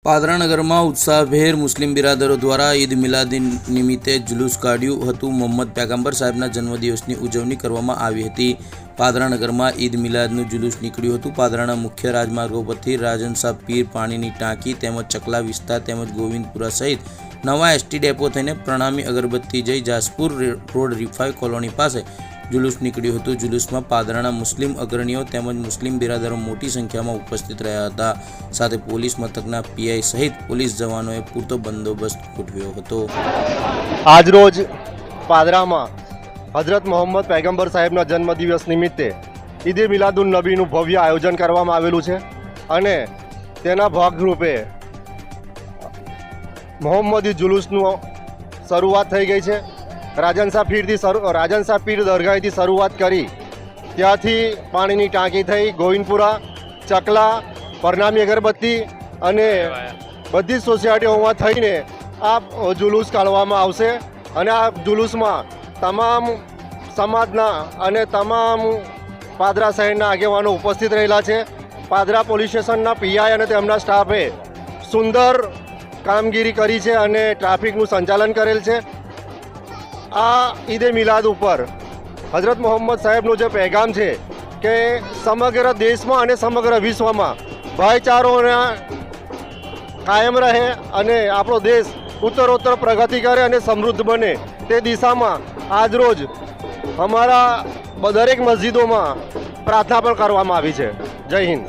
પાદરાનગરમાં ઉત્સાહભેર મુસ્લિમ બિરાદરો દ્વારા ઈદ મિલાદ નિમિત્તે જુલુસ કાઢ્યું હતું. મોહમ્મદ પૈગંબર સાહેબના જન્મદિવસની ઉજવણી કરવામાં આવી હતી. પાદરાનગરમાં ઈદ મિલાદનું જુલુસ નીકળ્યું હતું. પાદરાના મુખ્ય રાજમાર્ગો પરથી રાજનશાહ પીર, પાણીની ટાંકી તેમજ ચકલા વિસ્તાર તેમજ ગોવિંદપુરા સહિત નવા એસટી ડેપો થઈને પ્રણામી અગરબત્તી જઈ જાસપુર રોડ રિફાઈ કોલોની પાસે જુલુસ નીકળ્યું હતું. જુલુસમાં પાદરાના મુસ્લિમ અગ્રણીઓ તેમજ મુસ્લિમ બિરાદરો મોટી સંખ્યામાં ઉપસ્થિત રહ્યા હતા. સાથે પોલીસ મથકના પીઆઈ સહિત પોલીસ જવાનોએ પૂરતો બંદોબસ્ત ગોઠવ્યો હતો. આજરોજ પાદરામાં હજરત મોહમ્મદ પૈગંબર સાહેબના જન્મદિવસ નિમિત્તે ઈદે મિલાદુન નબીનું ભવ્ય આયોજન કરવામાં આવેલું છે અને તેના ભાગરૂપે મોહમ્મદી જુલુસનું શરૂઆત થઈ ગઈ છે. રાજનશાહ પીર દરગાહથી શરૂઆત કરી ત્યાંથી પાણીની ટાંકી થઈ ગોવિંદપુરા, ચકલા, પરનામી અગરબત્તી અને બધી જ સોસાયટીઓમાં થઈને આ જુલુસ કાઢવામાં આવશે અને આ જુલુસમાં તમામ સમાજના અને તમામ પાદરા શહેરના આગેવાનો ઉપસ્થિત રહેલા છે. પાદરા પોલીસ સ્ટેશનના પીઆઈ અને તેમના સ્ટાફે સુંદર કામગીરી કરી છે અને ટ્રાફિકનું સંચાલન કરેલ છે. આ ઈદે મિલાદ ઉપર હજરત મોહમ્મદ સાહેબનો જે પેગામ છે કે સમગ્ર દેશમાં અને સમગ્ર વિશ્વમાં ભાઈચારોના કાયમ રહે અને આપણો દેશ ઉત્તરોત્તર પ્રગતિ કરે અને સમૃદ્ધ બને તે દિશામાં આજરોજ અમારા દરેક મસ્જિદોમાં પ્રાર્થના પણ કરવામાં આવી છે. જય હિન્દ.